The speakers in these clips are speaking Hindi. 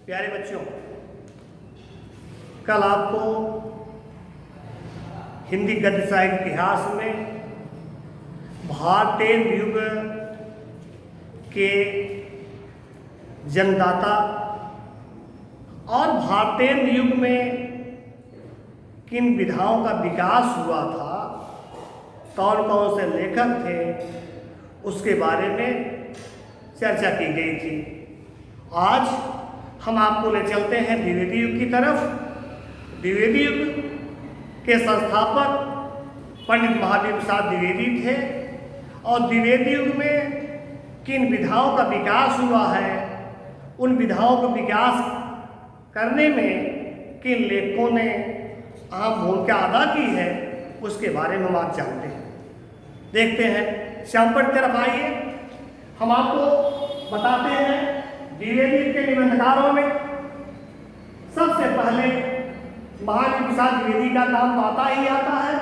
प्यारे बच्चों, कल आपको हिंदी गद्य साहित्य इतिहास में भारतीय युग के जन्मदाता और भारतीय युग में किन विधाओं का विकास हुआ था, कौन कौन से लेखक थे, उसके बारे में चर्चा की गई थी। आज हम आपको ले चलते हैं द्विवेदी युग की तरफ। द्विवेदी युग के संस्थापक पंडित महावीर प्रसाद द्विवेदी थे और द्विवेदी युग में किन विधाओं का विकास हुआ है, उन विधाओं का विकास करने में किन लेखकों ने अहम भूमिका अदा की है, उसके बारे में हम आज जानते हैं। देखते हैं श्यामपट की तरफ आइए। हम आपको बताते हैं द्विवेदी के निबंधकारों में सबसे पहले महावीर प्रसाद द्विवेदी का नाम आता ही आता है।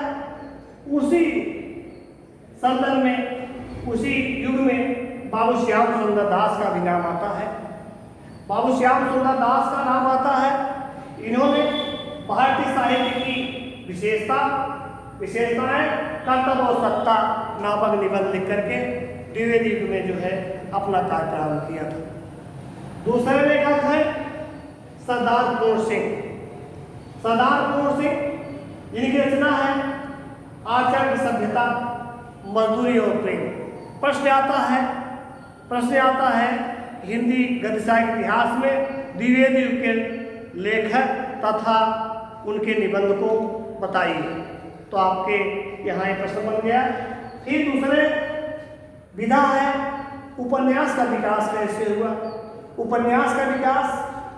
उसी संदर्भ में, उसी युग में बाबू श्याम सुंदर दास का भी नाम आता है। बाबू श्याम सुंदर दास का नाम आता है। इन्होंने भारतीय साहित्य की विशेषताएं कर्तव्य और सत्ता नामक निबंध लिख करके द्विवेदी युग में जो है अपना कार्य प्रारंभ किया था। दूसरे लेखक हैं सरदार कुंवर सिंह। सरदार कुंवर सिंह, इनकी रचना है आचार्य की सभ्यता, मजदूरी और प्रेम। प्रश्न आता है हिंदी गद्य साहित्य इतिहास में द्विवेदी युग के लेखक तथा उनके निबंध को बताइए। तो आपके यहाँ एक प्रश्न बन गया। फिर दूसरे विधा है उपन्यास का विकास कैसे हुआ, उपन्यास का विकास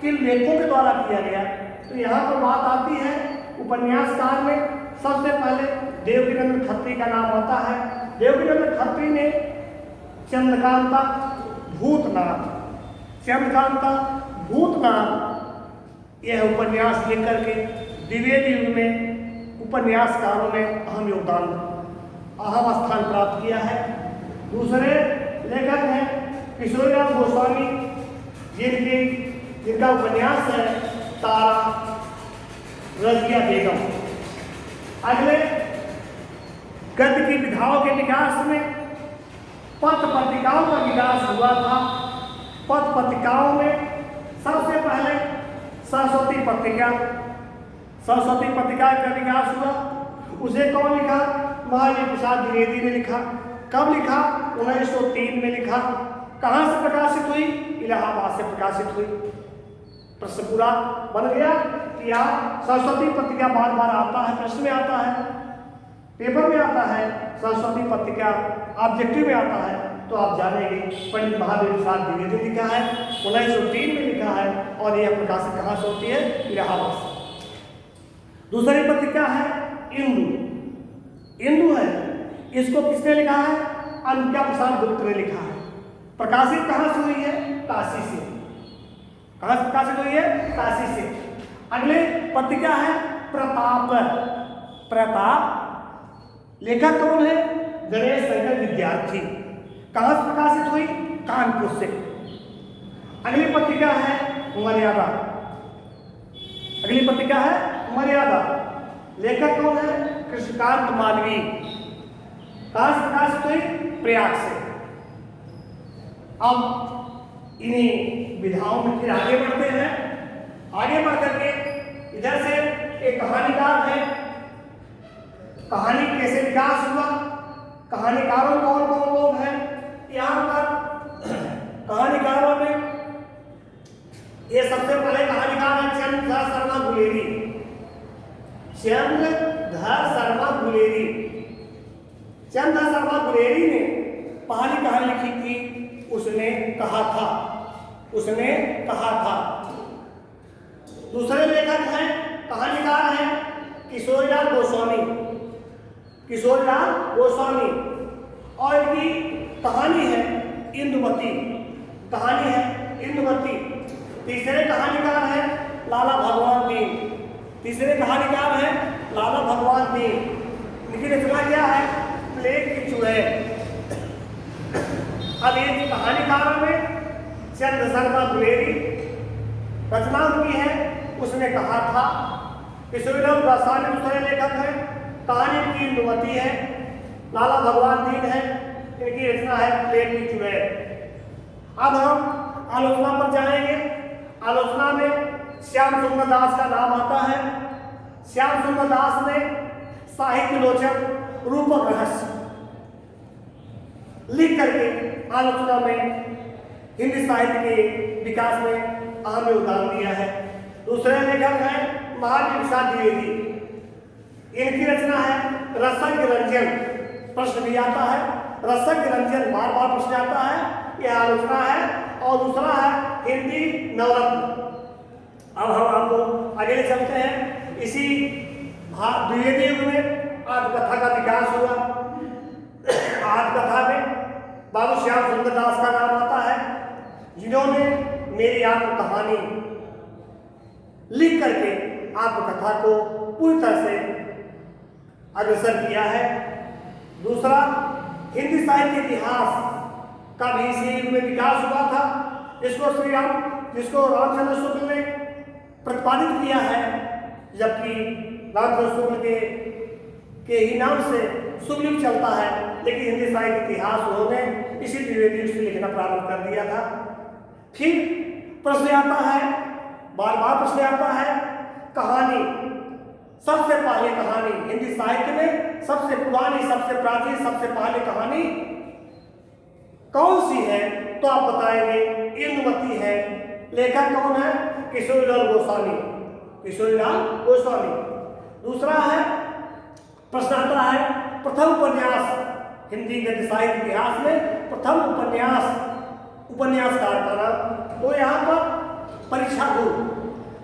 किन लेखकों के द्वारा किया गया। तो यहाँ पर बात आती है उपन्यासकार में सबसे पहले देवकीनंदन खत्री का नाम आता है। देवकीनंदन खत्री ने चंद्रकांता भूतनाथ यह उपन्यास लिख करके द्विवेदी युग में उपन्यासकारों में अहम स्थान प्राप्त किया है। दूसरे लेखक हैं किशोरीलाल गोस्वामी, जिनका उपन्यास है तारा रजिया बेगम। अगले गद्य की विधाओं के विकास में पत्र पत्रिकाओं का विकास हुआ था। पत्र पत्रिकाओं में सबसे पहले सरस्वती पत्रिका का विकास हुआ। उसे कौन लिखा? महावीर प्रसाद द्विवेदी ने लिखा। कब लिखा? 1903 में लिखा। कहाँ से प्रकाशित हुई? इलाहाबाद से प्रकाशित हुई। प्रश्न पूरा बन गया कि आप सरस्वती पत्रिका बार बार आता है, प्रश्न में आता है, पेपर में आता है, सरस्वती पत्रिका ऑब्जेक्टिव में आता है, तो आप जानेंगे पंडित महावीर प्रसाद द्विवेदी लिखा है, 1903 में लिखा है और यह प्रकाशित कहाँ से होती है? इलाहाबाद से। दूसरी पत्रिका है इंदु है। इसको किसने लिखा है? अंबिका प्रसाद गुप्त ने लिखा है। प्रकाशित कहाँ से हुई है? काशी से। कहाँ से प्रकाशित हुई है? काशी से। अगले पत्रिका है प्रताप। लेखक कौन है? गणेश शंकर विद्यार्थी। कहाँ से प्रकाशित हुई? कानपुर से। अगली पत्रिका है मर्यादा। लेखक कौन है? कृष्णकांत मालवीय। कहाँ से प्रकाशित हुई? प्रयाग से। अब इन्हीं विधाओं में फिर आगे बढ़ते हैं। आगे बढ़ करके इधर से एक कहानीकार है। कहानी कैसे विकास हुआ, कहानीकारों कौन कौन लोग हैं? यहाँ पर कहानीकारों में ये सबसे पहले कहानीकार है चंद्रधर शर्मा गुलेरी ने पहली कहानी लिखी थी उसने कहा था। दूसरे लेखक हैं, कहानीकार हैं किशोरीलाल गोस्वामी और इनकी कहानी है इंदुमती। तीसरे कहानीकार हैं लाला भगवान दीन। इनकी रचना क्या है? प्लेग की चुड़ैल। अब ये कहानीकारों में चंद्र शर्मा गुलेरी, रचना उनकी है, उसने कहा था कि किशोरीलाल गोस्वामी दूसरे लेखक हैं, कहानी की इंदुमती है, लाला भगवान दीन है, इनकी रचना है प्रेम की चुड़ैल। अब हम आलोचना पर जाएंगे। आलोचना में श्याम सुंदर दास का नाम आता है। श्याम सुंदर दास ने साहित्य लोचक रूपक रहस्य लिख करके आलोचना में हिंदी साहित्य के विकास में अहम योगदान दिया है। दूसरे लेखक हैं महावीर प्रसाद द्विवेदी। इनकी रचना है रसज्ञ रंजन। प्रश्न भी आता है, रसज्ञ रंजन बार बार प्रश्न आता है, यह आलोचना है। और दूसरा है हिंदी नवरत्न। अब हम आपको आगे ले चलते हैं। इसी द्विवेदी युग में आत्मकथा का विकास हुआ। आत्मकथा में बाबू श्याम सुंदर दास का नाम आता है, जिन्होंने मेरी आत्मकहानी लिख करके आत्मकथा को पूरी तरह से अग्रसर किया है। दूसरा, हिंदी साहित्य इतिहास का भी इसी युग में विकास हुआ था, जिसको रामचंद्र शुक्ल ने प्रतिपादित किया है, जबकि रामचंद्र शुक्ल के ही नाम से शुक्ल चलता है, लेकिन हिंदी साहित्य इतिहास उन्होंने इसी द्विवेदी से लिखना प्रारंभ कर दिया था। फिर प्रश्न आता है, बार बार प्रश्न आता है, कहानी। सबसे पहले कहानी हिंदी साहित्य में सबसे पुरानी, सबसे प्राचीन, सबसे पहले कहानी कौन सी है? तो आप बताएंगे इंदुमती है। लेखक कौन है? किशोरीलाल गोस्वामी। किशोरीलाल गोस्वामी। दूसरा है, प्रश्न आता है, प्रथम उपन्यास हिंदी गद्य साहित्य इतिहास में प्रथम उपन्यासकार का नाम। तो यहाँ पर परीक्षा गुरु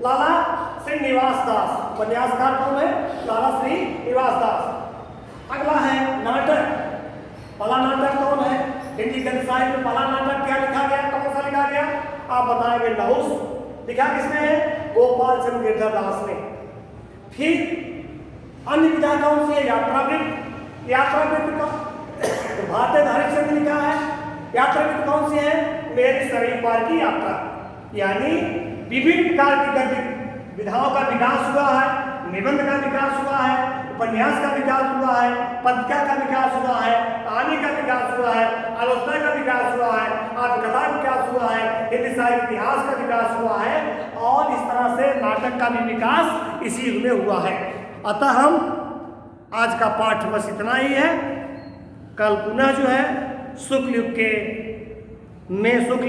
लाला श्रीनिवास दास। उपन्यासकार कौन है? लाला श्रीनिवास दास। अगला है नाटक। पहला नाटक कौन है? हिंदी गद्य साहित्य में पहला नाटक क्या लिखा गया? कौन सा लिखा गया? आप बताएंगे नहुस। लिखा किसने है? गोपाल चंद्र गिरधर दास ने। फिर अन्य विधा कौन सी है? यात्रावृत्त। यात्रावृत्त का भारतीय हरिश्चंद्र लिखा है। यात्रावृत्त कौन सी है? मेरी सभी पार की यात्रा। यानी विभिन्न प्रकार की गद्य विधाओं का विकास हुआ है, निबंध का विकास हुआ है, उपन्यास का विकास हुआ है, पत्रिका का विकास हुआ है, कहानी का विकास हुआ है, आलोचना का विकास हुआ है, आत्मकथा का विकास हुआ है, हिंदी साहित्य इतिहास का विकास हुआ है, और इस तरह से नाटक का भी विकास इसी युग में हुआ है। अतः हम आज का पाठ बस इतना ही है। कल पुनः जो है शुक्ल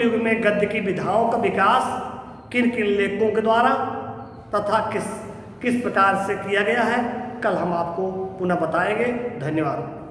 युग में गद्य की विधाओं का विकास किन किन लेखकों के द्वारा तथा किस प्रकार से किया गया है, कल हम आपको पुनः बताएंगे। धन्यवाद।